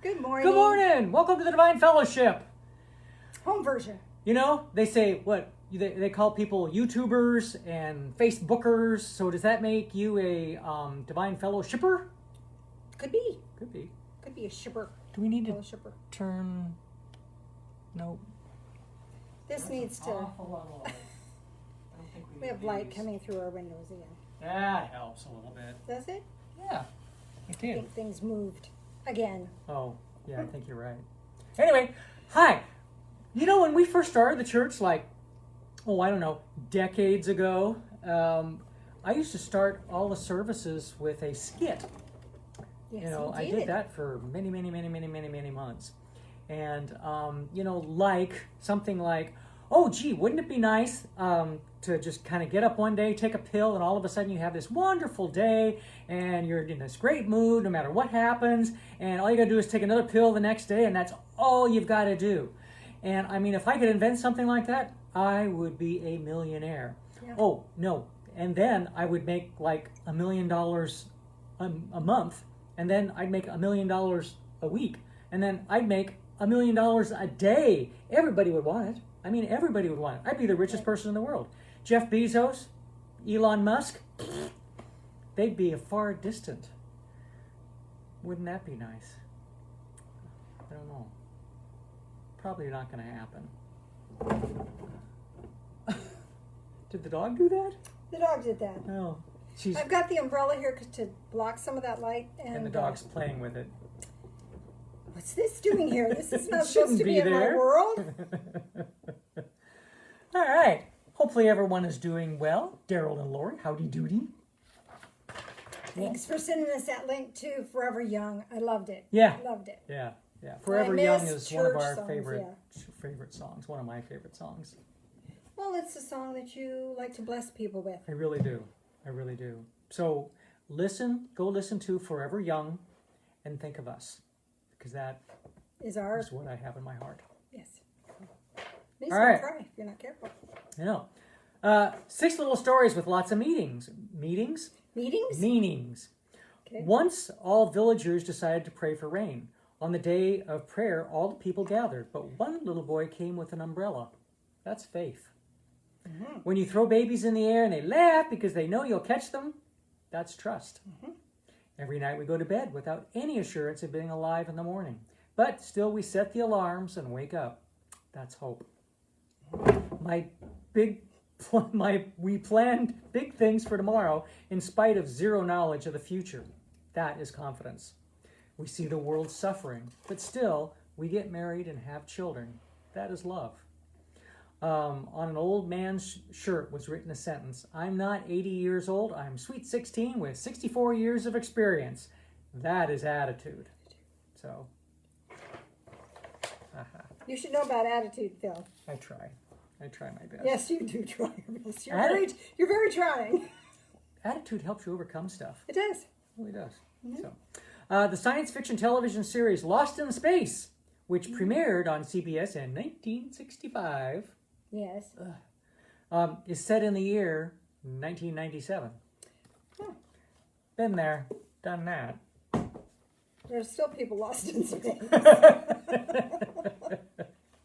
Good morning. Good morning. Welcome to the Divine Fellowship. Home version. You know, they say, they call people YouTubers and Facebookers. So does that make you a Divine Fellowshipper? Could be. Could be. Could be a shipper. Do we need to Fellowshipper. turn... No. This needs to... Awful lot of light. I don't think We have light coming through our windows again. That helps a little bit. Does it? Yeah, it I did. think things moved again. Oh, yeah, I think you're right. Anyway, hi. You know, when we first started the church, decades ago, I used to start all the services with a skit. Yes, I did that for many months. And, something like, oh, gee, wouldn't it be nice to just kind of get up one day, take a pill, and all of a sudden you have this wonderful day, and you're in this great mood no matter what happens, and all you got to do is take another pill the next day, and that's all you've got to do. And, I mean, if I could invent something like that, I would be a millionaire. Yeah. Oh, no. And then I would make like $1 million a month, and then I'd make $1 million a week, and then I'd make $1 million a day. Everybody would want it. I mean, everybody would want it. I'd be the richest person in the world. Jeff Bezos, Elon Musk, they'd be a far distant. Wouldn't that be nice? I don't know. Probably not going to happen. Did the dog do that? The dog did that. Oh. I've got the umbrella here to block some of that light. And the dog's playing with it. What's this doing here? This is not supposed to be in my world. All right. Hopefully everyone is doing well. Daryl and Lori, howdy doody. Thanks for sending us that link to Forever Young. I loved it. Yeah. Loved it. Yeah. Forever Young is one of our favorite songs. One of my favorite songs. Well, it's a song that you like to bless people with. I really do. So go listen to Forever Young and think of us. Because that is what I have in my heart. Yes. Please All don't right. cry if you're not careful. I know. 6 little stories with lots of meanings. Meanings? Okay. Once, all villagers decided to pray for rain. On the day of prayer, all the people gathered, but one little boy came with an umbrella. That's faith. Mm-hmm. When you throw babies in the air and they laugh because they know you'll catch them, that's trust. Mm-hmm. Every night we go to bed without any assurance of being alive in the morning. But still we set the alarms and wake up. That's hope. We planned big things for tomorrow in spite of zero knowledge of the future. That is confidence. We see the world suffering, but still we get married and have children. That is love. On an old man's shirt was written a sentence, I'm not 80 years old, I'm sweet 16 with 64 years of experience. That is attitude. So. You should know about attitude, Phil. I try my best. Yes, you do try your best. You're very trying. Attitude helps you overcome stuff. It does. It really does. Mm-hmm. So, the science fiction television series Lost in Space, which premiered on CBS in 1965. Yes. Is set in the year 1997. Been there, done that. There's still people lost in space.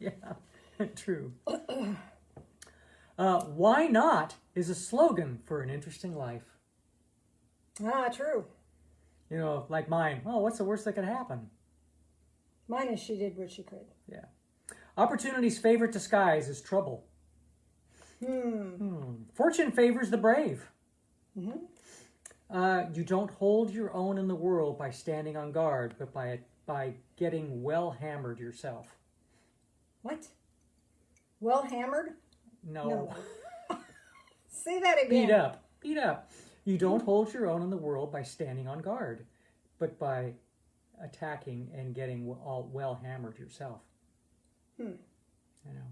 Yeah, true. Why not is a slogan for an interesting life. Ah, true. Like mine. Oh, what's the worst that could happen? Mine is she did what she could. Yeah. Opportunity's favorite disguise is trouble. Fortune favors the brave. Mm-hmm. You don't hold your own in the world by standing on guard, but by getting well hammered yourself. What? Well hammered? No. Say that again. Beat up. You don't hold your own in the world by standing on guard, but by attacking and getting all well hammered yourself. I know.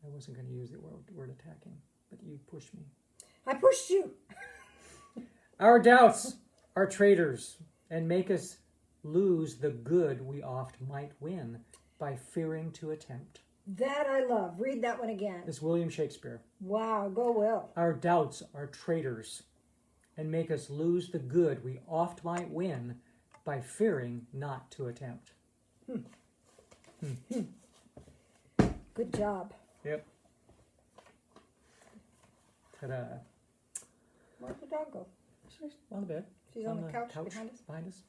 I wasn't going to use the word attacking, but you pushed me. I pushed you. Our doubts are traitors and make us lose the good we oft might win by fearing to attempt. That I love. Read that one again. It's William Shakespeare. Wow, go Will. Our doubts are traitors and make us lose the good we oft might win by fearing not to attempt. Good job. Yep. Ta-da. Where'd the dog go? She's on the bed. She's on the couch behind us.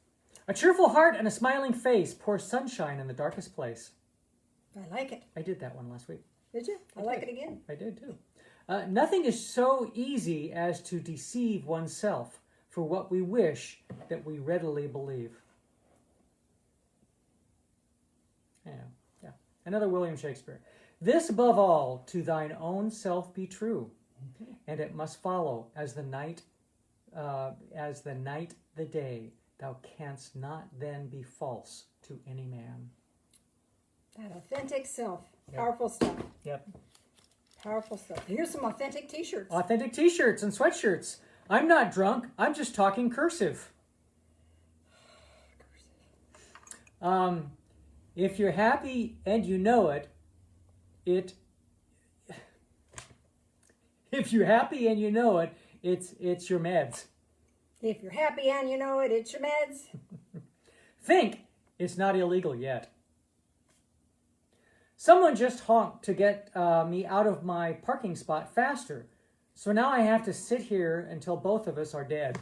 A cheerful heart and a smiling face pour sunshine in the darkest place. I like it. I did that one last week. Did you? I like it again. I did too. Nothing is so easy as to deceive oneself for what we wish that we readily believe. Yeah. Another William Shakespeare. This above all, to thine own self be true, and it must follow as the night the day. Thou canst not then be false to any man. That authentic self. Yep. Powerful stuff. Yep. Powerful stuff. Here's some authentic t-shirts. Authentic t-shirts and sweatshirts. I'm not drunk. I'm just talking cursive. If you're happy and you know it, if you're happy and you know it, it's your meds. If you're happy and you know it, it's your meds. Think it's not illegal yet. Someone just honked to get me out of my parking spot faster. So now I have to sit here until both of us are dead.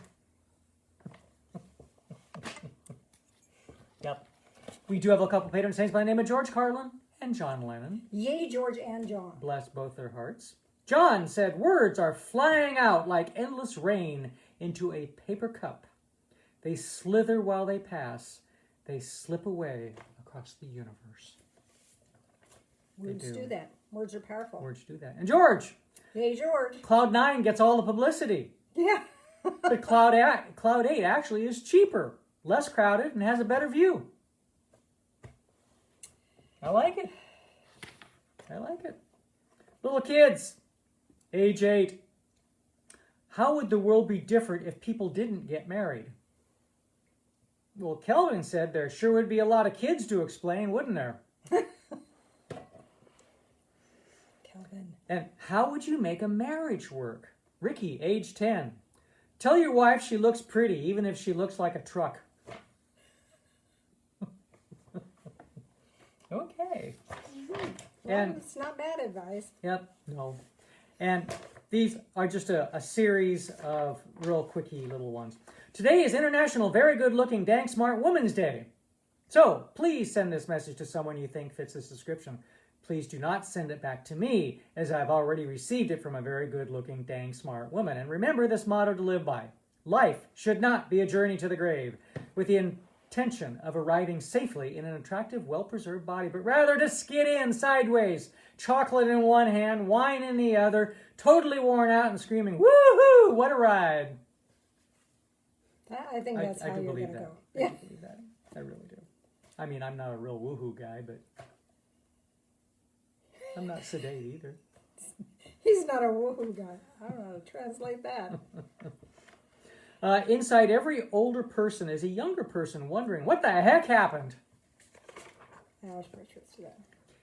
Yep. We do have a couple patron saints by the name of George Carlin and John Lennon. Yay, George and John. Bless both their hearts. John said, words are flying out like endless rain into a paper cup. They slither while they pass. They slip away across the universe. Words do that. Words are powerful. Words do that. And George. Yay, George. Cloud 9 gets all the publicity. Yeah. But Cloud 8 actually is cheaper, less crowded, and has a better view. I like it. Little kids, age 8. How would the world be different if people didn't get married? Well, Kelvin said there sure would be a lot of kids to explain, wouldn't there? Kelvin. And how would you make a marriage work? Ricky, age 10. Tell your wife she looks pretty, even if she looks like a truck. Okay. Well, And it's not bad advice. yep, no. And these are just a series of real quickie little ones. Today is International Very Good Looking Dang Smart Woman's Day. So please send this message to someone you think fits this description. Please do not send it back to me, as I've already received it from a very good looking dang smart woman. And remember this motto to live by. Life should not be a journey to the grave with the intention of arriving safely in an attractive, well-preserved body, but rather to skid in sideways, chocolate in one hand, wine in the other, totally worn out and screaming, woohoo, what a ride. I think that's how you're going to go. Yeah. I can believe that. I really do. I mean, I'm not a real woohoo guy, but I'm not sedate either. He's not a woohoo guy. I don't know how to translate that. Inside every older person is a younger person wondering, what the heck happened? There's pretty truth to that.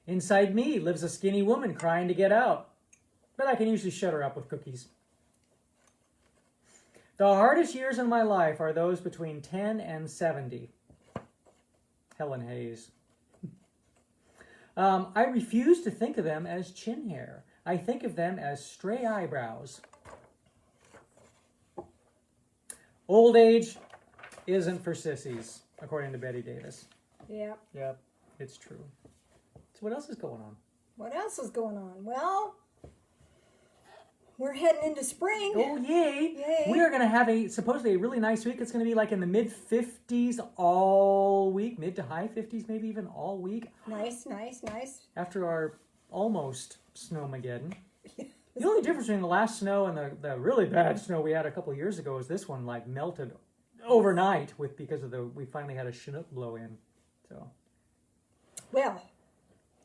Inside me lives a skinny woman crying to get out, but I can usually shut her up with cookies. The hardest years in my life are those between 10 and 70. Helen Hayes. I refuse to think of them as chin hair. I think of them as stray eyebrows. Old age isn't for sissies, according to Betty Davis. Yep. Yep, it's true. So what else is going on? What else is going on? Well, we're heading into spring. Oh, yay. Yay. We are going to have supposedly a really nice week. It's going to be like in the mid-50s all week, mid to high 50s, maybe even all week. Nice. After our almost snowmageddon. The only difference between the last snow and the really bad snow we had a couple of years ago is this one like melted overnight because we finally had a Chinook blow in. So. Well,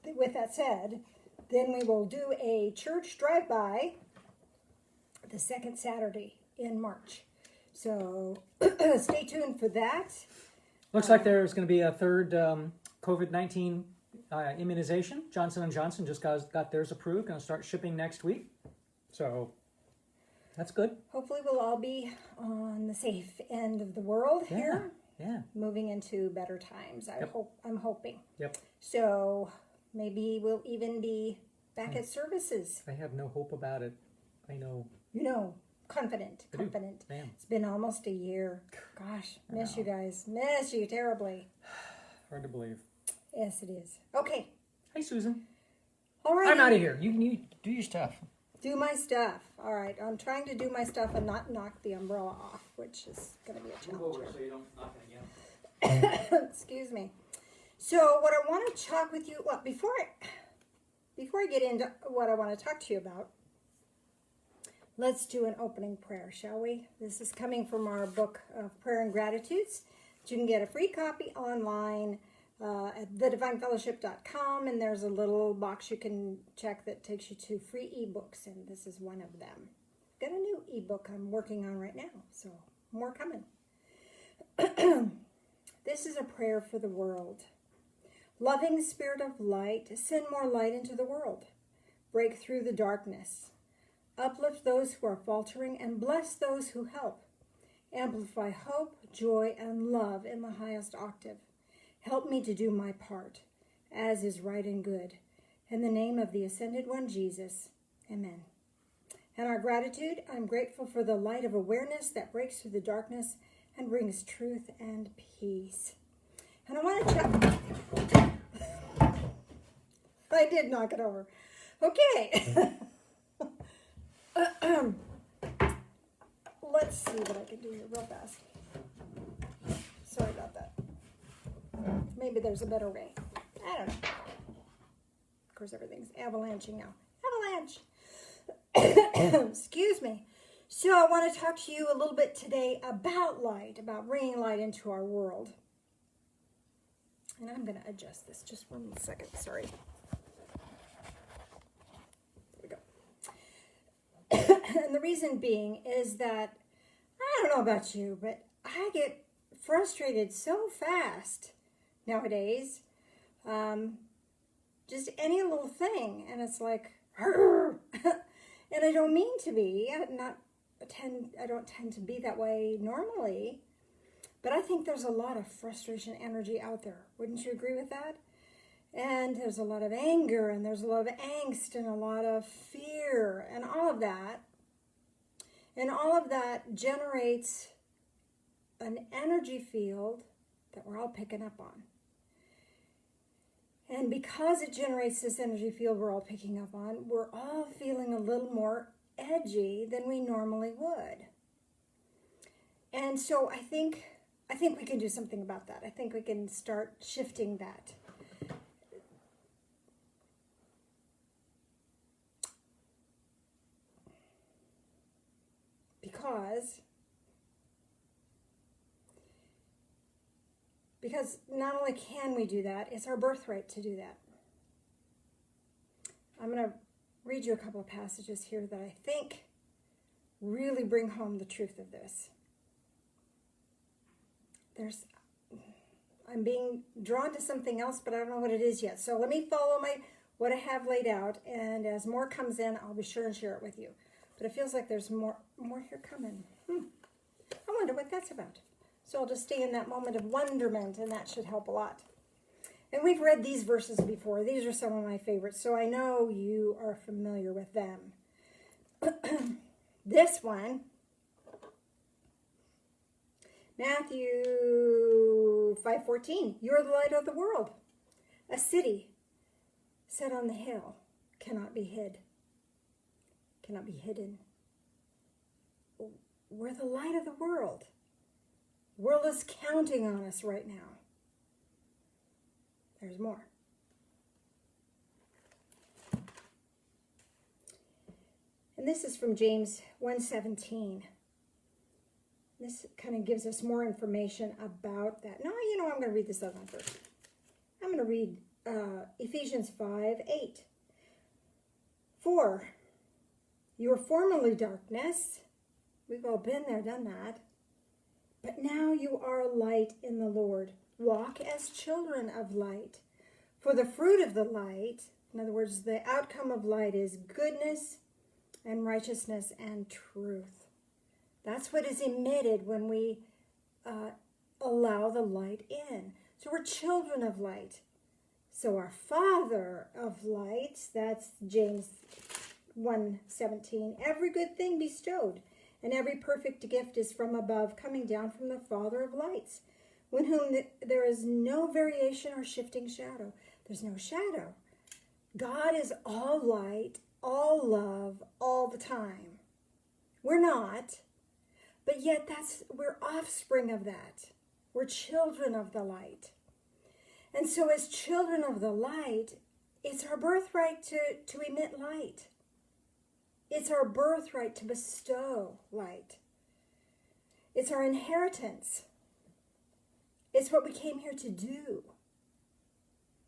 with that said, then we will do a church drive-by the second Saturday in March. So stay tuned for that. Looks like there's going to be a third COVID-19 immunization. Johnson & Johnson just got theirs approved. Going to start shipping next week. So that's good. Hopefully we'll all be on the safe end of the world here. Yeah. moving into better times. I'm hoping. Yep. So maybe we'll even be back at services. I have no hope about it. I know. Confident. Man. It's been almost a year. Gosh, miss you guys. Miss you terribly. Hard to believe. Yes, it is. Okay. Hey, Susan. All right. I'm out of here. You do your stuff. Do my stuff. All right. I'm trying to do my stuff and not knock the umbrella off, which is going to be a challenge. Move over so you don't knock it again. Excuse me. So what I want to talk with you, well, before I get into what I want to talk to you about, let's do an opening prayer, shall we? This is coming from our book of Prayer and Gratitudes. You can get a free copy online at thedivinefellowship.com, and there's a little box you can check that takes you to free ebooks, and this is one of them. I've got a new ebook I'm working on right now, so more coming. This is a prayer for the world. Loving Spirit of light, send more light into the world. Break through the darkness. Uplift those who are faltering and bless those who help. Amplify hope, joy, and love in the highest octave. Help me to do my part, as is right and good. In the name of the Ascended One, Jesus. Amen. And our gratitude, I'm grateful for the light of awareness that breaks through the darkness and brings truth and peace. And I want to check. I did knock it over. Okay. Let's see what I can do here real fast. Sorry about that. Maybe there's a better way. I don't know. Of course, everything's avalanching now. Avalanche! Excuse me. So I want to talk to you a little bit today about light, about bringing light into our world. And I'm going to adjust this just 1 second. Sorry. There we go. And the reason being is that, I don't know about you, but I get frustrated so fast nowadays. Just any little thing, and it's like, and I don't mean to be. I don't tend to be that way normally, but I think there's a lot of frustration energy out there. Wouldn't you agree with that? And there's a lot of anger, and there's a lot of angst, and a lot of fear, and all of that. And all of that generates an energy field that we're all picking up on. And because it generates this energy field we're all picking up on, we're all feeling a little more edgy than we normally would. And so I think we can do something about that. I think we can start shifting that. Because not only can we do that, it's our birthright to do that. I'm going to read you a couple of passages here that I think really bring home the truth of this. I'm being drawn to something else, but I don't know what it is yet. So let me follow what I have laid out, and as more comes in, I'll be sure and share it with you. But it feels like there's more here coming. I wonder what that's about. So I'll just stay in that moment of wonderment, and that should help a lot. And we've read these verses before. These are some of my favorites, so I know you are familiar with them. This one, Matthew 5:14. You are the light of the world. A city set on the hill cannot be hid. Cannot be hidden. We're the light of the world. The world is counting on us right now. There's more. And this is from James 1:17. This kind of gives us more information about that. No, I'm going to read this other one first. I'm going to read Ephesians 5:8. For you were formerly darkness. We've all been there, done that. But now you are light in the Lord. Walk as children of light. For the fruit of the light, in other words, the outcome of light is goodness and righteousness and truth. That's what is emitted when we allow the light in. So we're children of light. So our Father of light, that's James 1:17, every good thing bestowed and every perfect gift is from above, coming down from the Father of lights, with whom there is no variation or shifting shadow. There's no shadow. God is all light, all love, all the time. We're not, but yet we're offspring of that. We're children of the light. And so as children of the light, it's our birthright to emit light. It's our birthright to bestow light. It's our inheritance. It's what we came here to do.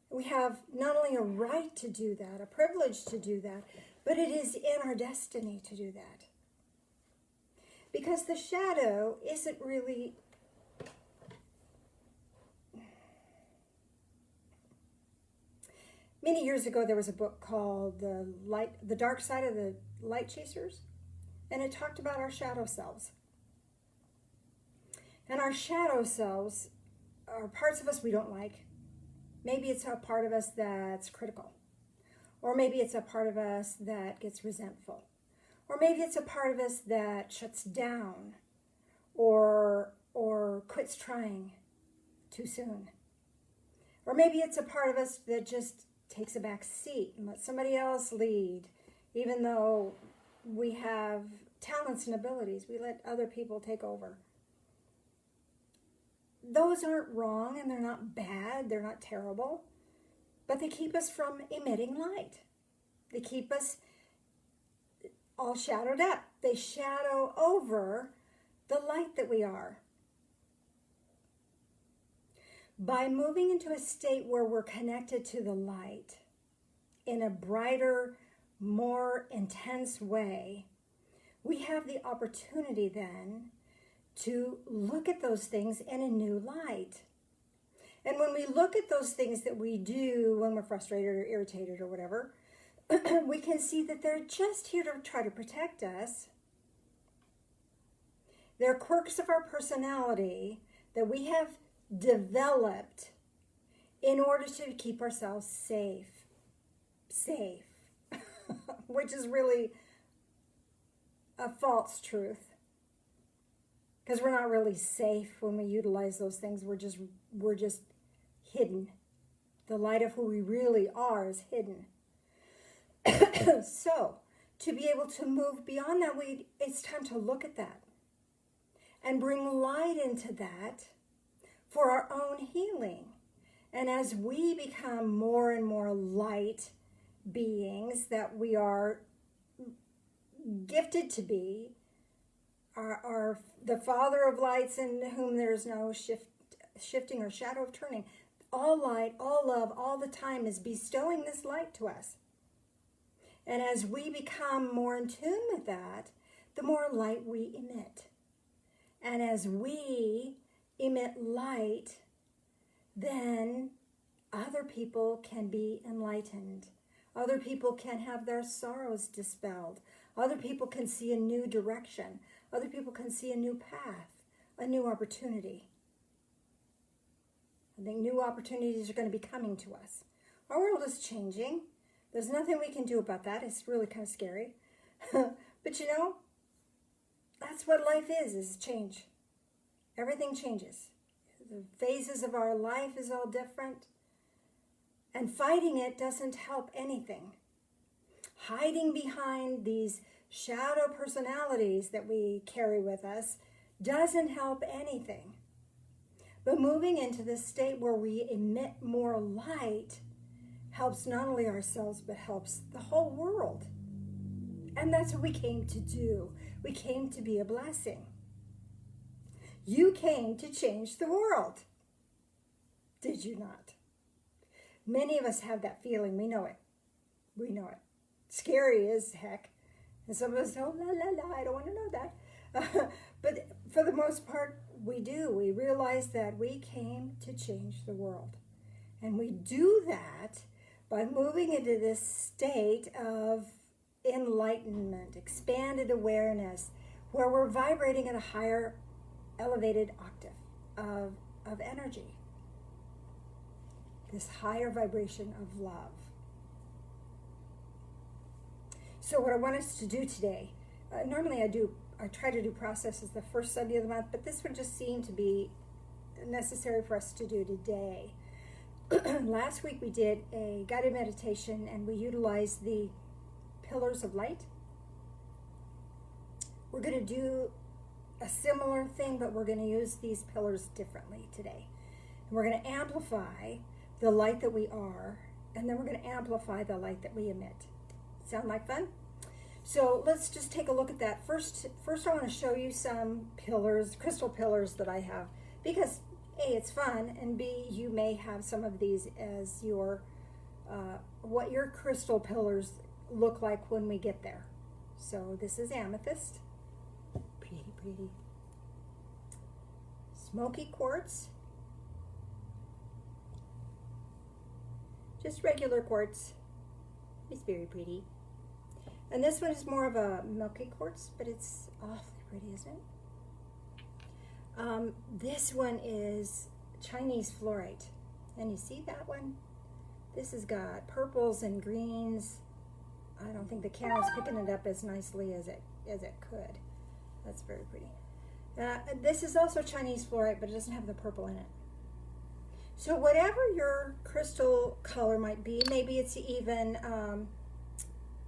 We have not only a right to do that, a privilege to do that, but it is in our destiny to do that. Because the shadow isn't really... Many years ago, there was a book called The Dark Side of the Light Chasers, and it talked about our shadow selves. And our shadow selves are parts of us we don't like. Maybe it's a part of us that's critical, or maybe it's a part of us that gets resentful, or maybe it's a part of us that shuts down or quits trying too soon. Or maybe it's a part of us that just takes a back seat and lets somebody else lead. Even though we have talents and abilities, we let other people take over. Those aren't wrong and they're not bad, they're not terrible, but they keep us from emitting light. They keep us all shadowed up. They shadow over the light that we are. By moving into a state where we're connected to the light in a brighter, more intense way, we have the opportunity then to look at those things in a new light. And when we look at those things that we do when we're frustrated or irritated or whatever, we can see that they're just here to try to protect us. They're quirks of our personality that we have developed in order to keep ourselves safe, which is really a false truth, because we're not really safe when we utilize those things. We're just hidden. The light of who we really are is hidden. So to be able to move beyond that, it's time to look at that and bring light into that for our own healing. And as we become more and more light beings that we are gifted to be, the Father of lights in whom there is no shifting or shadow of turning, all light, all love, all the time is bestowing this light to us. And as we become more in tune with that, the more light we emit. And as we emit light, then other people can be enlightened. Other people can have their sorrows dispelled. Other people can see a new direction. Other people can see a new path, a new opportunity. I think new opportunities are going to be coming to us. Our world is changing. There's nothing we can do about that. It's really kind of scary. But you know, that's what life is change. Everything changes. The phases of our life is all different. And fighting it doesn't help anything. Hiding behind these shadow personalities that we carry with us doesn't help anything. But moving into this state where we emit more light helps not only ourselves, but helps the whole world. And that's what we came to do. We came to be a blessing. You came to change the world. Did you not? Many of us have that feeling. We know it. We know it. Scary as heck. And some of us, oh, la, la, la, I don't want to know that. But for the most part, we do. We realize that we came to change the world. And we do that by moving into this state of enlightenment, expanded awareness, where we're vibrating at a higher elevated octave of of energy, this higher vibration of love. So what I want us to do today, normally I try to do processes the first Sunday of the month, but this one just seemed to be necessary for us to do today. Last week we did a guided meditation and we utilized the pillars of light. We're going to do a similar thing, but we're going to use these pillars differently today. And we're going to amplify the light that we are, and then we're going to amplify the light that we emit. Sound like fun? So let's just take a look at that. First I want to show you some pillars, crystal pillars that I have, because A, it's fun, and B, you may have some of these as your, what your crystal pillars look like when we get there. So this is amethyst. Pretty, pretty. Smoky quartz. Just regular quartz. It's very pretty. And this one is more of a milky quartz, but it's awfully pretty, isn't it? This one is Chinese fluorite. And you see that one? This has got purples and greens. I don't think the camera's picking it up as nicely as it could. That's very pretty. This is also Chinese fluorite, but it doesn't have the purple in it. So whatever your crystal color might be, maybe it's even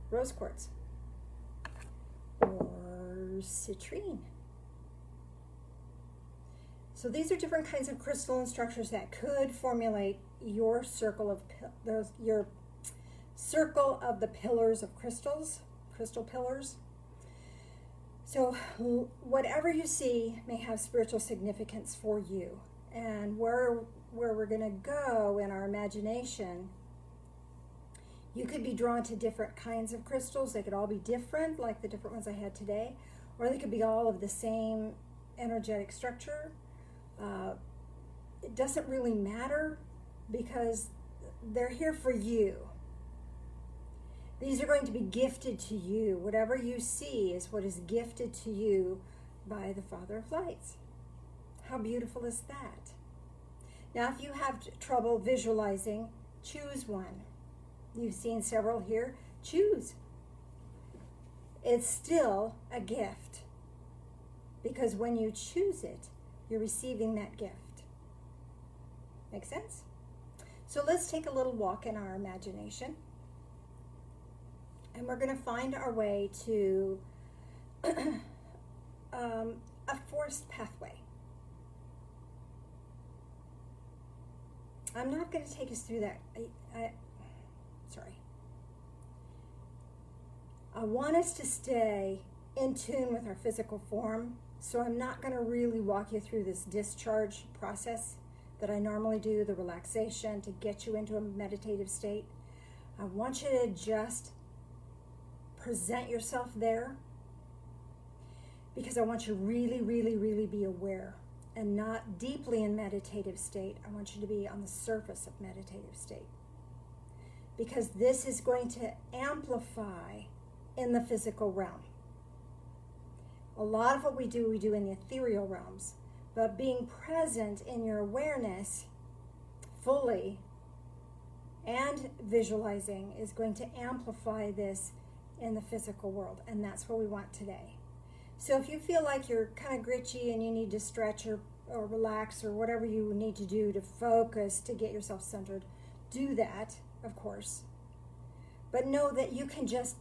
rose quartz or citrine. So these are different kinds of crystalline structures that could formulate your circle of your circle of the pillars of crystals, crystal pillars. So whatever you see may have spiritual significance for you. And where we're going to go in our imagination, you could be drawn to different kinds of crystals. They could all be different, like the different ones I had today, or they could be all of the same energetic structure. It doesn't really matter because they're here for you. These are going to be gifted to you. Whatever you see is what is gifted to you by the Father of Lights. How beautiful is that? Now, if you have trouble visualizing, choose one. You've seen several here. Choose. It's still a gift because when you choose it, you're receiving that gift. Make sense? So let's take a little walk in our imagination. And we're going to find our way to a forest pathway. I'm not going to take us through that. Sorry. I want us to stay in tune with our physical form, so I'm not going to really walk you through this discharge process that I normally do, the relaxation to get you into a meditative state. I want you to just present yourself there because I want you to really, really, really be aware and not deeply in meditative state. I want you to be on the surface of meditative state because this is going to amplify in the physical realm. A lot of what we do in the ethereal realms, but being present in your awareness fully and visualizing is going to amplify this in the physical world, and that's what we want today. So if you feel like you're kind of gritchy and you need to stretch or relax or whatever you need to do to focus to get yourself centered, do that, of course. But know that you can just,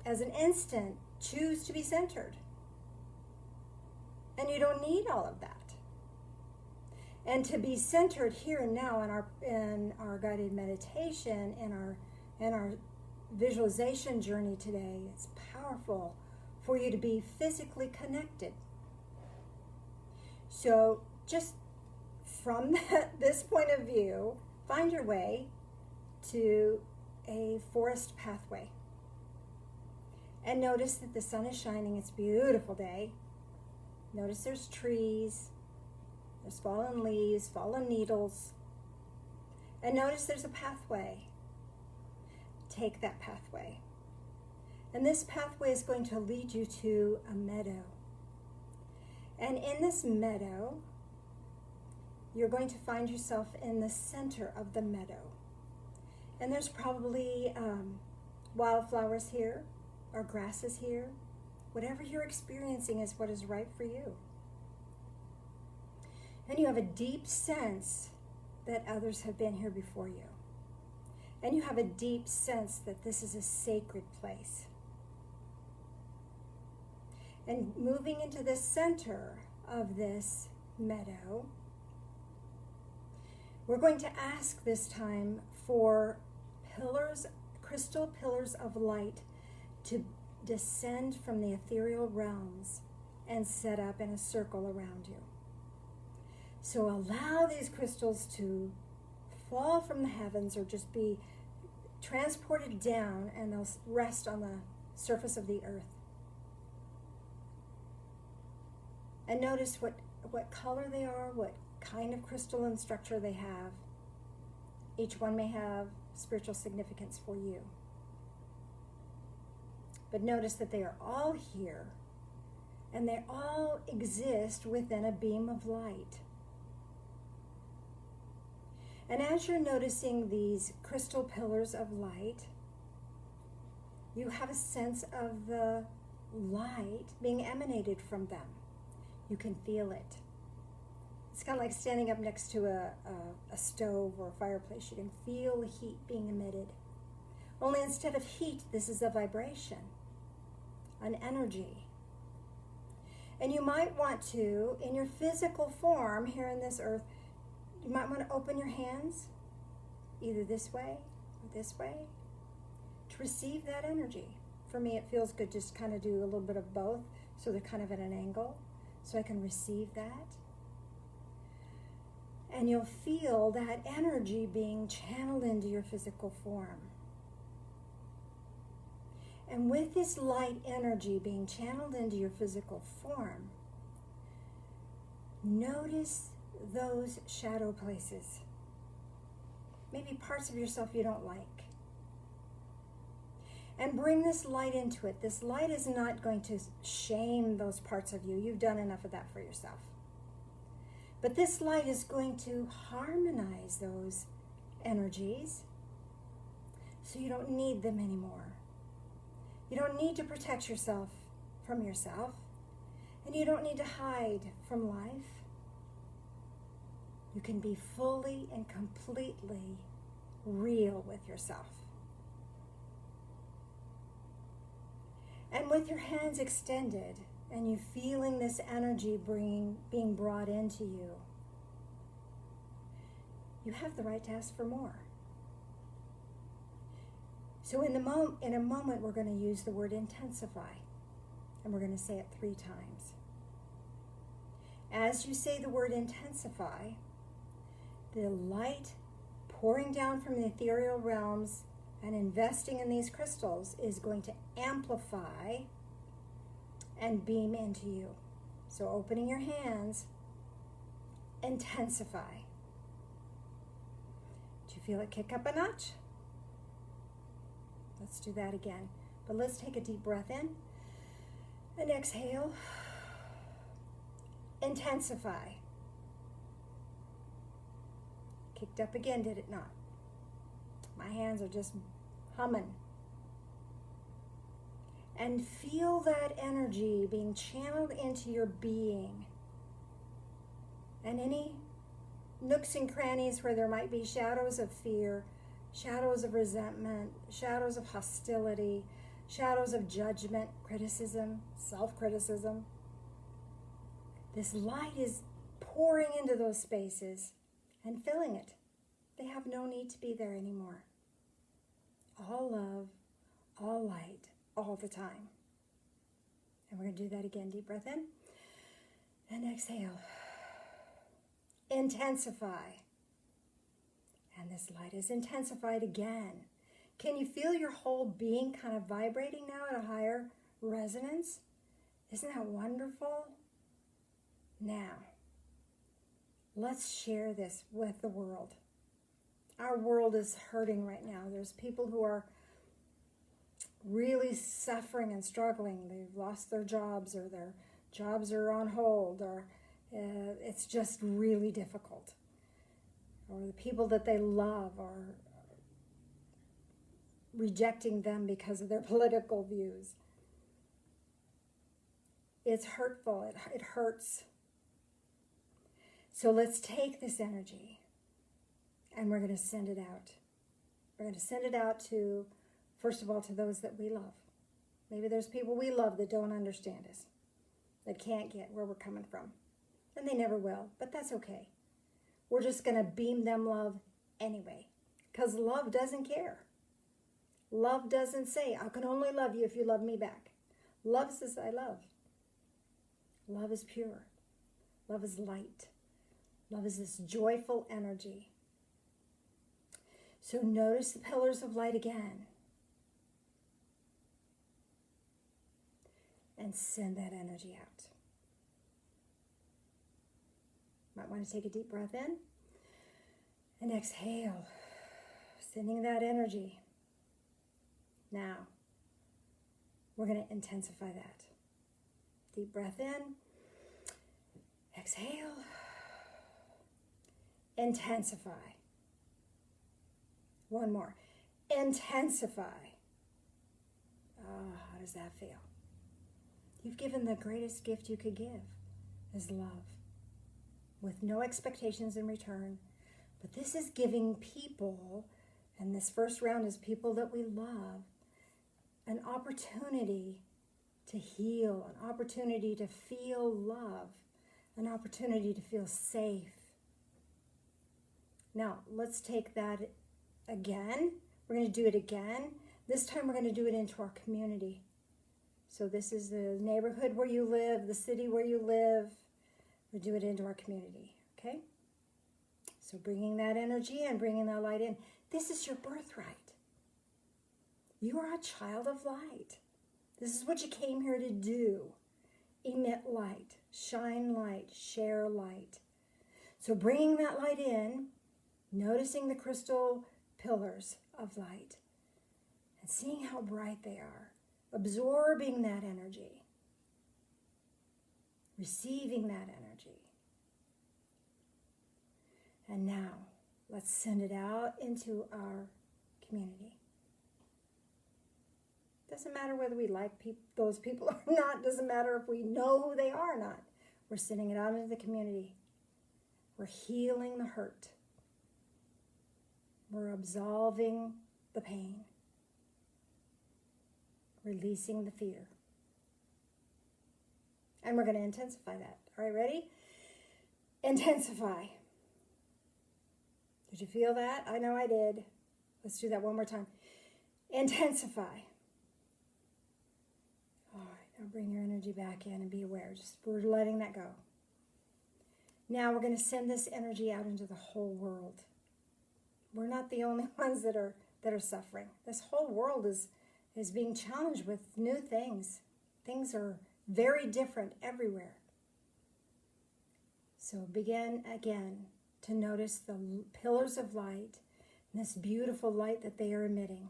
as an instant, choose to be centered. And you don't need all of that. And to be centered here and now in our guided meditation, in our visualization journey today, it's powerful for you to be physically connected. So just from this point of view, find your way to a forest pathway. And notice that the sun is shining. It's a beautiful day. Notice there's trees, there's fallen leaves, fallen needles. And notice there's a pathway. Take that pathway. And this pathway is going to lead you to a meadow. And in this meadow, you're going to find yourself in the center of the meadow. And there's probably wildflowers here, or grasses here. Whatever you're experiencing is what is right for you. And you have a deep sense that others have been here before you. And you have a deep sense that this is a sacred place. And moving into the center of this meadow, we're going to ask this time for pillars, crystal pillars of light to descend from the ethereal realms and set up in a circle around you. So allow these crystals to fall from the heavens or just be transported down, and they'll rest on the surface of the earth. And notice what color they are, what kind of crystalline structure they have. Each one may have spiritual significance for you. But notice that they are all here, and they all exist within a beam of light. And as you're noticing these crystal pillars of light, you have a sense of the light being emanated from them. You can feel it. It's kind of like standing up next to a stove or a fireplace. You can feel the heat being emitted. Only instead of heat, this is a vibration, an energy. And you might want to, in your physical form here in this earth, you might want to open your hands, either this way or this way, to receive that energy. For me, it feels good just kind of do a little bit of both, so they're kind of at an angle, so I can receive that. And you'll feel that energy being channeled into your physical form. And with this light energy being channeled into your physical form, notice those shadow places. Maybe parts of yourself you don't like. And bring this light into it. This light is not going to shame those parts of you. You've done enough of that for yourself. But this light is going to harmonize those energies so you don't need them anymore. You don't need to protect yourself from yourself, and you don't need to hide from life. You can be fully and completely real with yourself. And with your hands extended and you feeling this energy being brought into you, you have the right to ask for more. So in a moment, we're going to use the word intensify, and we're going to say it 3 times. As you say the word intensify, the light pouring down from the ethereal realms and investing in these crystals is going to amplify and beam into you. So opening your hands, intensify. Do you feel it kick up a notch? Let's do that again. But let's take a deep breath in and exhale. Intensify. Kicked up again, did it not? My hands are just humming. And feel that energy being channeled into your being. And any nooks and crannies where there might be shadows of fear, shadows of resentment, shadows of hostility, shadows of judgment, criticism, self-criticism. This light is pouring into those spaces and filling it. They have no need to be there anymore. All love, all light, all the time. And we're going to do that again. Deep breath in and exhale. Intensify. And this light is intensified again. Can you feel your whole being kind of vibrating now at a higher resonance? Isn't that wonderful? Now, let's share this with the world. Our world is hurting right now. There's people who are really suffering and struggling. They've lost their jobs, or their jobs are on hold, or it's just really difficult. or the people that they love are rejecting them because of their political views. It's hurtful. It hurts. So let's take this energy and we're going to send it out. We're going to send it out to, first of all, to those that we love. Maybe there's people we love that don't understand us, that can't get where we're coming from. And they never will, but that's okay. We're just going to beam them love anyway, because love doesn't care. Love doesn't say, I can only love you if you love me back. Love says, I love. Love is pure. Love is light. Love is this joyful energy. So notice the pillars of light again. And send that energy out. Might want to take a deep breath in. And exhale. Sending that energy. Now, we're going to intensify that. Deep breath in. Exhale. Intensify. One more. Intensify. Oh, how does that feel? You've given the greatest gift you could give, is love, with no expectations in return. But this is giving people, and this first round is people that we love, an opportunity to heal, an opportunity to feel love, an opportunity to feel safe. Now, let's take that again. We're going to do it again. This time we're going to do it into our community. So this is the neighborhood where you live, the city where you live. We'll do it into our community, okay? So bringing that energy and bringing that light in. This is your birthright. You are a child of light. This is what you came here to do. Emit light, shine light, share light. So bringing that light in, noticing the crystal pillars of light, and seeing how bright they are. Absorbing that energy. Receiving that energy. And now, let's send it out into our community. Doesn't matter whether we like those people or not. Doesn't matter if we know who they are or not. We're sending it out into the community. We're healing the hurt. We're absolving the pain. Releasing the fear. And we're going to intensify that. All right, ready? Intensify. Did you feel that? I know I did. Let's do that one more time. Intensify. All right, now bring your energy back in and be aware. We're letting that go. Now we're going to send this energy out into the whole world. We're not the only ones that are suffering. This whole world is being challenged with new things. Things are very different everywhere. So begin again to notice the pillars of light and this beautiful light that they are emitting.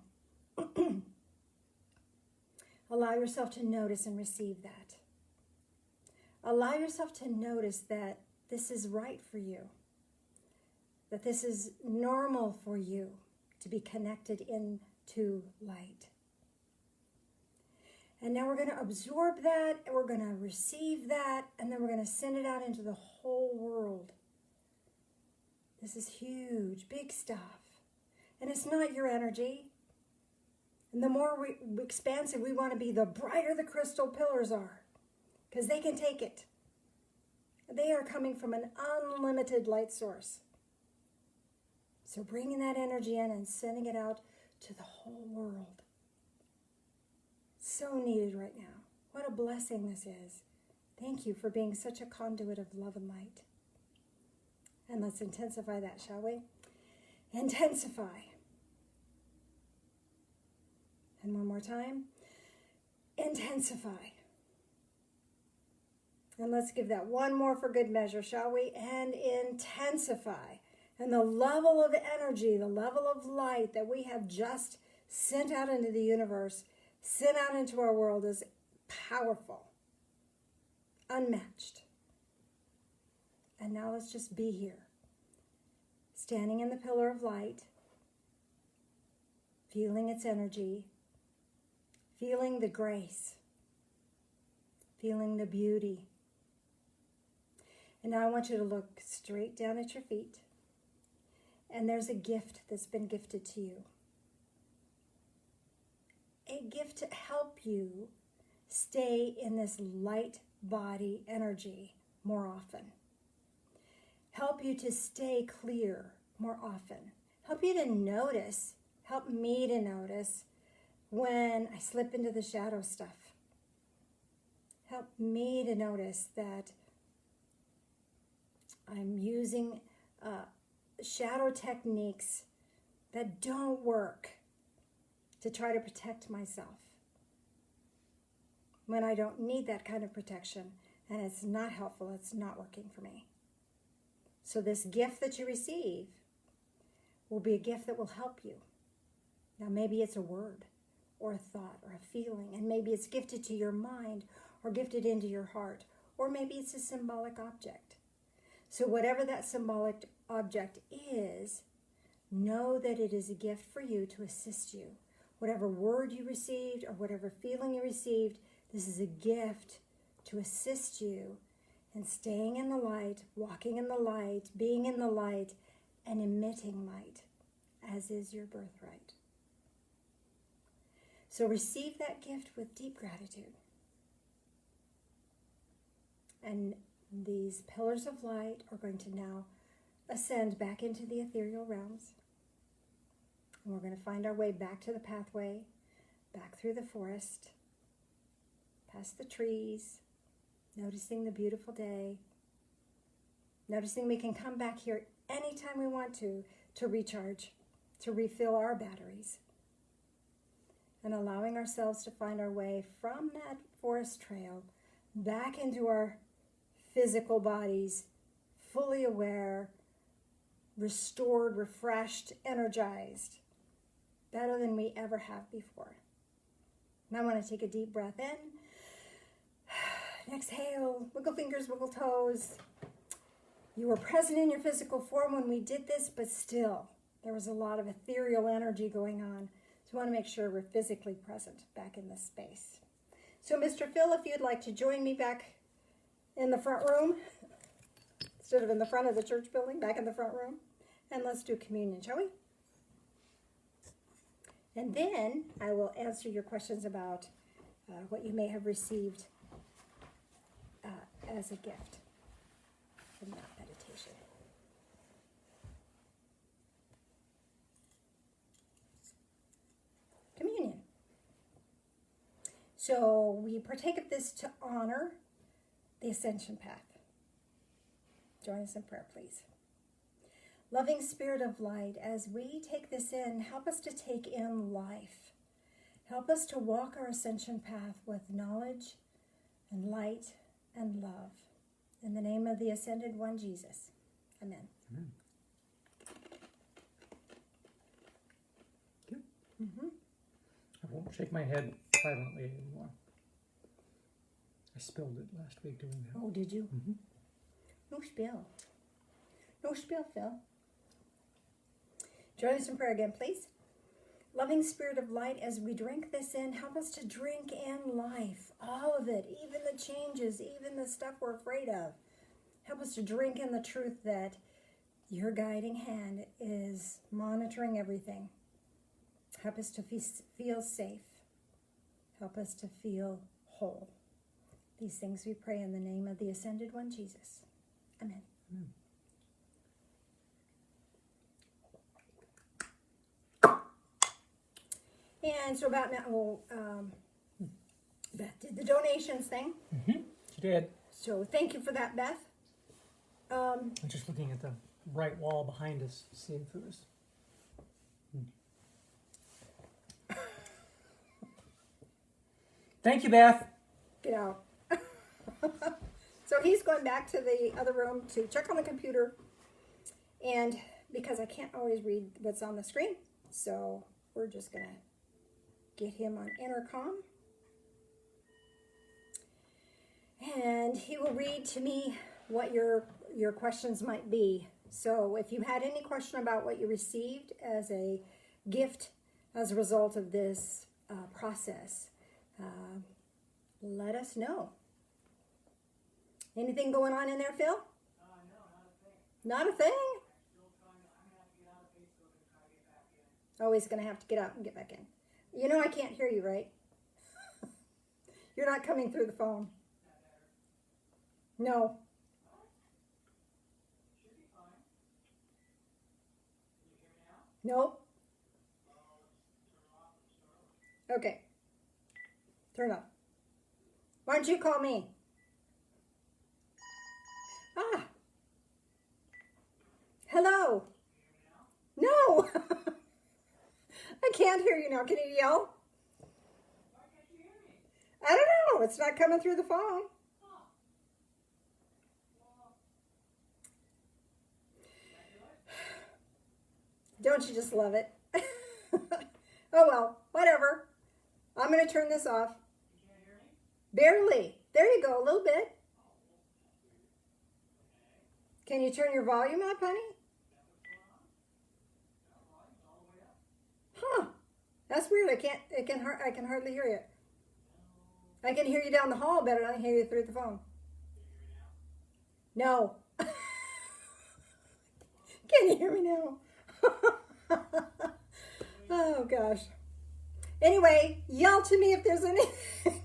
Allow yourself to notice and receive that. Allow yourself to notice that this is right for you, that this is normal for you to be connected into light. And now we're going to absorb that, and we're going to receive that, and then we're going to send it out into the whole world. This is huge, big stuff. And it's not your energy. And the more expansive we want to be, the brighter the crystal pillars are, because they can take it. They are coming from an unlimited light source. So bringing that energy in and sending it out to the whole world. So needed right now. What a blessing this is. Thank you for being such a conduit of love and light. And let's intensify that, shall we? Intensify. And one more time. Intensify. And let's give that one more for good measure, shall we? And intensify. And the level of energy, the level of light that we have just sent out into the universe, sent out into our world is powerful, unmatched. And now let's just be here. Let's standing in the pillar of light, feeling its energy, feeling the grace, feeling the beauty. And now I want you to look straight down at your feet, and there's a gift that's been gifted to you. A gift to help you stay in this light body energy more often. Help you to stay clear more often. Help you to notice, help me to notice when I slip into the shadow stuff. Help me to notice that I'm using shadow techniques that don't work to try to protect myself when I don't need that kind of protection, and it's not helpful, it's not working for me. So this gift that you receive will be a gift that will help you. Now maybe it's a word or a thought or a feeling, and maybe it's gifted to your mind or gifted into your heart, or maybe it's a symbolic object. So whatever that symbolic object is, know that it is a gift for you to assist you. Whatever word you received or whatever feeling you received, this is a gift to assist you in staying in the light, walking in the light, being in the light, and emitting light, as is your birthright. So receive that gift with deep gratitude. And these pillars of light are going to now ascend back into the ethereal realms. And we're going to find our way back to the pathway, back through the forest, past the trees, noticing the beautiful day, noticing we can come back here anytime we want to recharge, to refill our batteries, and allowing ourselves to find our way from that forest trail back into our physical bodies, fully aware, restored, refreshed, energized, better than we ever have before. Now I want to take a deep breath in. Exhale, wiggle fingers, wiggle toes. You were present in your physical form when we did this, but still, there was a lot of ethereal energy going on. So we want to make sure we're physically present back in this space. So Mr. Phil, if you'd like to join me back in the front room, instead of in the front of the church building, back in the front room, and let's do communion, shall we? And then I will answer your questions about what you may have received as a gift from that meditation. Communion. So we partake of this to honor the ascension path. Join us in prayer, please. Loving Spirit of light, as we take this in, help us to take in life. Help us to walk our ascension path with knowledge and light and love. In the name of the Ascended One, Jesus. Amen. Amen. Thank you. Mm-hmm. I won't shake my head silently anymore. I spilled it last week doing that. Oh, did you? Mm-hmm. No spill. No spill, Phil. Join us in prayer again, please. Loving Spirit of light, as we drink this in, help us to drink in life. All of it, even the changes, even the stuff we're afraid of. Help us to drink in the truth that your guiding hand is monitoring everything. Help us to feel safe. Help us to feel whole. These things we pray in the name of the Ascended One, Jesus. Amen. Amen. And so about now, Beth did the donations thing. Mm-hmm. She did. So thank you for that, Beth. I'm just looking at the right wall behind us, seeing if it was. Thank you, Beth. Get out. So he's going back to the other room to check on the computer. And because I can't always read what's on the screen, so we're just going to get him on intercom. And he will read to me what your questions might be So if you had any question about what you received as a gift as a result of this process, let us know. Anything going on in there, Phil? No, not a thing. Not a thing? I'm gonna have to get out of Facebook and try to get back in. Oh, he's going to have to get out and get back in. You know I can't hear you, right? You're not coming through the phone. No. Should be fine. Can you hear me now? Nope. Okay. Turn off. Why don't you call me? Ah. Hello. No. I can't hear you now. Can you yell? Why can't you hear me? I don't know. It's not coming through the phone. Huh. Well, Don't you just love it? Oh well, whatever. I'm going to turn this off. you can't hear me? Barely. There you go, a little bit. Can you turn your volume up, honey? Huh. That's weird. I can hardly hear you. I can hear you down the hall better than I can hear you through the phone. No. Can you hear me now? Oh gosh. Anyway, yell to me if there's anything.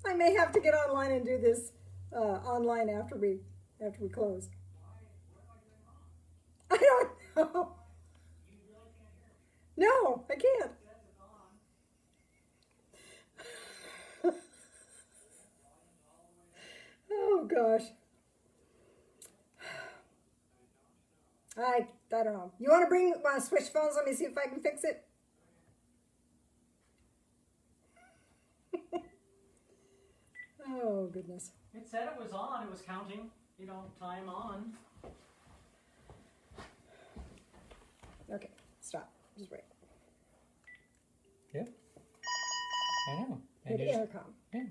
I may have to get online and do this online after we close. I don't know. No, I can't. Oh gosh. I don't know. You want to switch phones? Let me see if I can fix it. Oh goodness. It said it was on. It was counting. Time on. Okay, stop. Just wait. Yep. I know. Hit intercom. Yeah.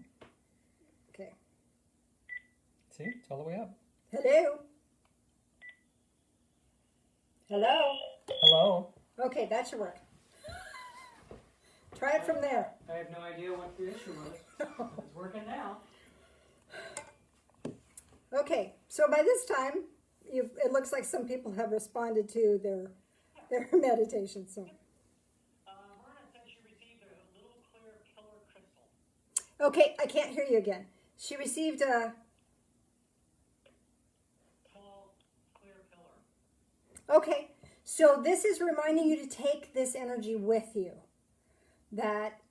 Okay. See, it's all the way up. Hello. Hello. Hello. Okay, that should work. Try it from there. I have no idea what the issue was. It's working now. Okay, so by this time, it looks like some people have responded to their meditation. So. Verna said she received a little clear pillar crystal. Okay, I can't hear you again. She received a Tall, clear pillar. Okay, so this is reminding you to take this energy with you. That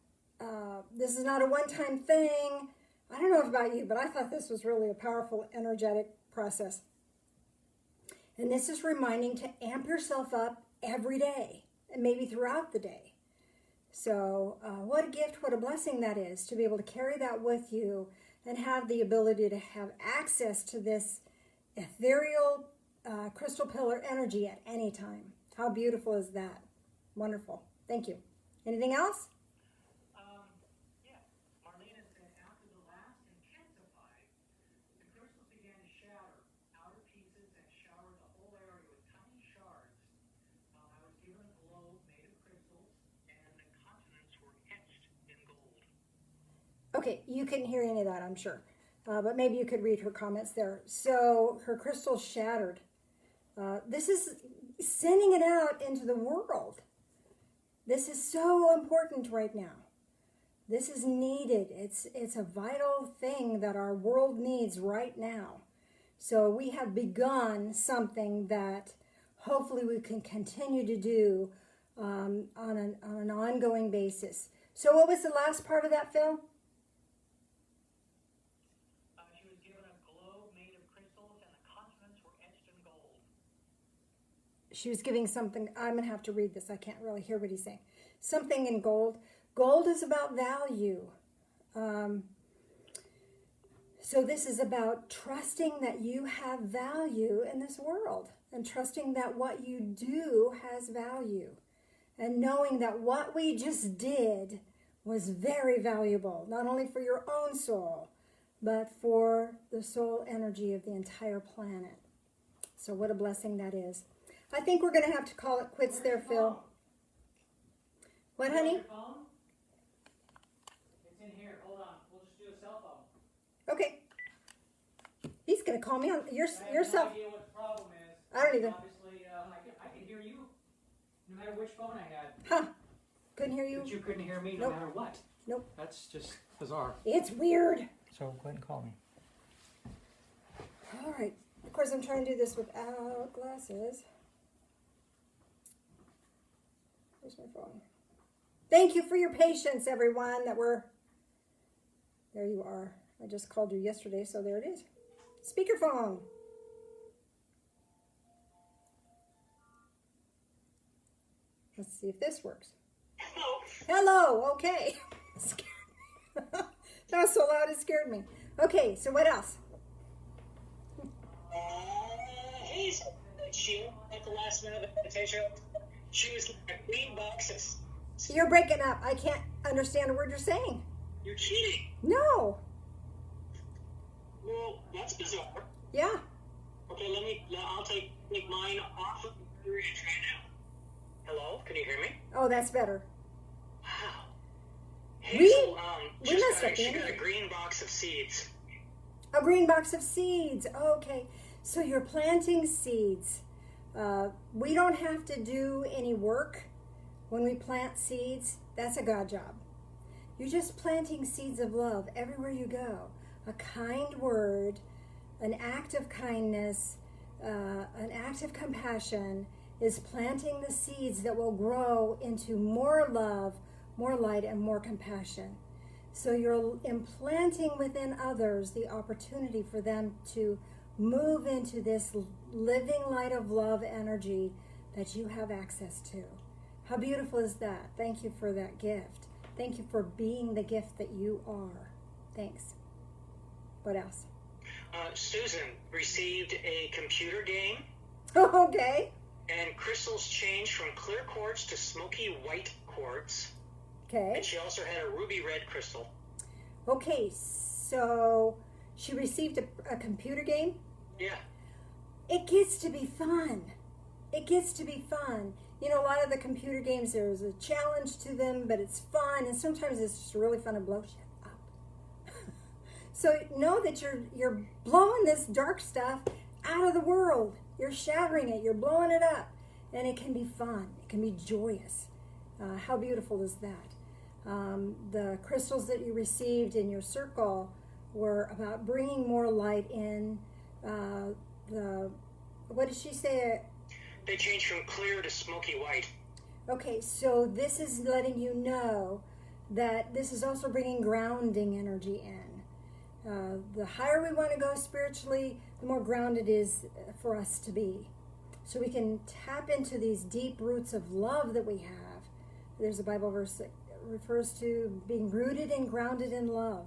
this is not a one-time thing. I don't know about you, but I thought this was really a powerful, energetic process. And this is reminding to amp yourself up every day, and maybe throughout the day. So what a gift, what a blessing that is, to be able to carry that with you and have the ability to have access to this ethereal crystal pillar energy at any time. How beautiful is that? Wonderful. Thank you. Anything else? Yeah. Marlena said after the last intensified, the crystals began to shatter outer pieces and showered the whole area with tiny shards. I was given a globe made of crystals, and the continents were etched in gold. Okay, you couldn't hear any of that, I'm sure. But maybe you could read her comments there. So her crystals shattered. This is sending it out into the world. This is so important right now. This is needed. It's a vital thing that our world needs right now. So we have begun something that hopefully we can continue to do on an ongoing basis. So what was the last part of that, Phil? She was given a globe made of crystals, and the continents were etched in gold. She was giving something. I'm going to have to read this. I can't really hear what he's saying. Something in gold. Gold is about value. So this is about trusting that you have value in this world and trusting that what you do has value and knowing that what we just did was very valuable, not only for your own soul, but for the soul energy of the entire planet. So what a blessing that is. I think we're going to have to call it quits there, Phil. What, honey? Your phone? It's in here. Hold on. We'll just do a cell phone. Okay. He's going to call me on your cell. I have no idea what the problem is. I don't either. Obviously, I can hear you no matter which phone I had. Huh. Couldn't hear you? But you couldn't hear me no Nope. matter what. Nope. That's just bizarre. It's weird. So go ahead and call me. All right. Of course, I'm trying to do this without glasses. Where's my phone? Thank you for your patience, everyone. There you are. I just called you yesterday, so there it is. Speakerphone. Let's see if this works. Hello. Hello. Okay. Scared me. That was so loud it scared me. Okay, so what else? Hey, she at the last minute invitation. She was a green box of. You're breaking up. I can't understand a word you're saying. You're cheating. No. Well, that's bizarre. Yeah. Okay, I'll take mine off of the range right now. Hello, can you hear me? Oh, that's better. Wow. We Hazel, messed up she the got a energy. green box of seeds. A green box of seeds. Okay. So you're planting seeds. We don't have to do any work when we plant seeds. That's a God job. You're just planting seeds of love everywhere you go. A kind word, an act of kindness, an act of compassion is planting the seeds that will grow into more love, more light, and more compassion. So you're implanting within others the opportunity for them to move into this living light of love energy that you have access to. How beautiful is that? Thank you for that gift. Thank you for being the gift that you are. Thanks. What else? Susan received a computer game, Okay. and crystals changed from clear quartz to smoky white quartz. Okay. And she also had a ruby red crystal. Okay, so she received a computer game. Yeah. It gets to be fun. It gets to be fun. You know, a lot of the computer games, there's a challenge to them, but it's fun, and sometimes it's just really fun to blow shit up. So know that you're blowing this dark stuff out of the world. You're shattering it. You're blowing it up, and it can be fun. It can be joyous. How beautiful is that? The crystals that you received in your circle were about bringing more light in. What did she say? They changed from clear to smoky white. Okay, so this is letting you know that this is also bringing grounding energy in. The higher we want to go spiritually, the more grounded it is for us to be. So we can tap into these deep roots of love that we have. There's a Bible verse that refers to being rooted and grounded in love.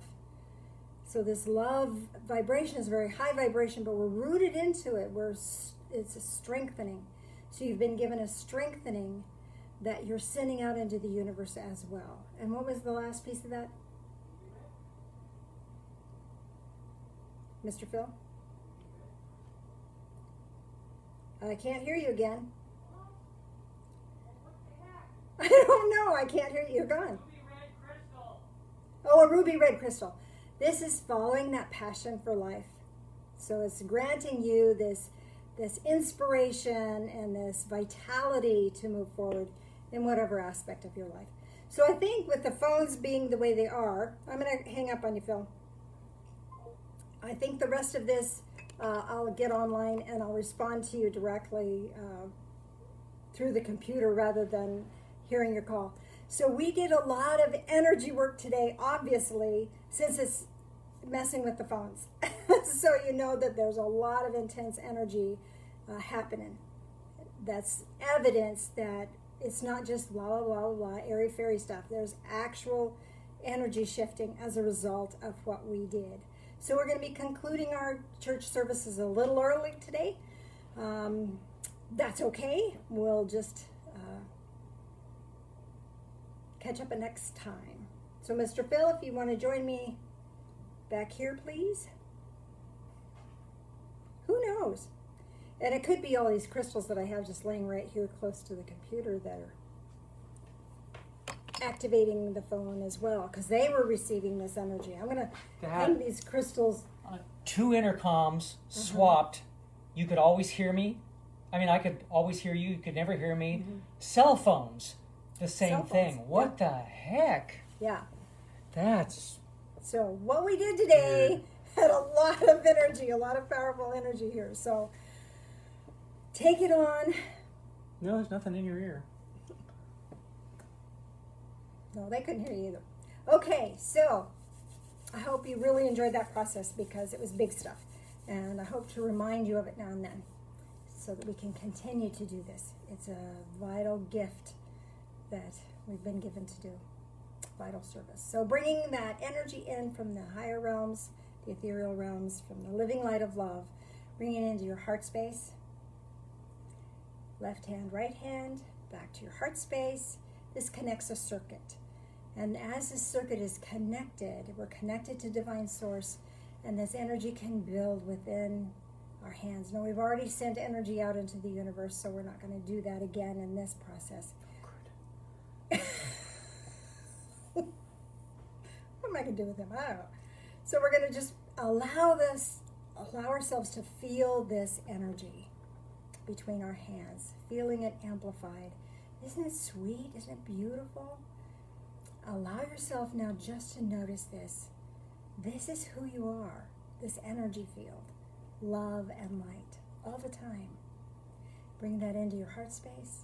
So this love vibration is a very high vibration, but we're rooted into it. It's a strengthening. So you've been given a strengthening that you're sending out into the universe as well. And what was the last piece of that? Mr. Phil? I can't hear you again. I don't know. I can't hear you. You're gone. Ruby red crystal. Oh, a ruby red crystal. This is following that passion for life. So it's granting you this inspiration and this vitality to move forward in whatever aspect of your life. So I think with the phones being the way they are, I'm going to hang up on you, Phil. I think the rest of this, I'll get online and I'll respond to you directly through the computer rather than hearing your call. So we did a lot of energy work today, obviously, since it's messing with the phones. So you know that there's a lot of intense energy happening. That's evidence that it's not just blah, blah, blah, blah, airy-fairy stuff. There's actual energy shifting as a result of what we did. So we're going to be concluding our church services a little early today. That's okay. We'll just catch up next time. So Mr. Phil, if you want to join me back here, please. Who knows? And it could be all these crystals that I have just laying right here close to the computer that are activating the phone as well, because they were receiving this energy. I'm going to hang these crystals. 2 intercoms swapped. You could always hear me. I mean, I could always hear you. You could never hear me. Cell phones, the same Cell phones, thing. What the heck? Yeah. That's... So what we did today had a lot of energy, a lot of powerful energy here. So take it on. No, there's nothing in your ear. No, they couldn't hear you either. Okay, so I hope you really enjoyed that process because it was big stuff. And I hope to remind you of it now and then so that we can continue to do this. It's a vital gift that we've been given to do. Vital service. So bringing that energy in from the higher realms, the ethereal realms, from the living light of love, bringing it into your heart space. Left hand, right hand, back to your heart space. This connects a circuit. And as this circuit is connected, we're connected to divine source, and this energy can build within our hands. Now, we've already sent energy out into the universe, so we're not going to do that again in this process. What am I going to do with him? I don't know. So we're going to just allow ourselves to feel this energy between our hands, feeling it amplified. Isn't it sweet? Isn't it beautiful? Allow yourself now just to notice this. This is who you are, this energy field, love and light, all the time. Bring that into your heart space.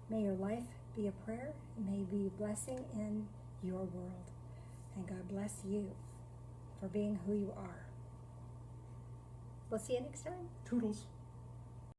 May your life be a prayer. May be a blessing in your world. And God bless you for being who you are. We'll see you next time. Toodles.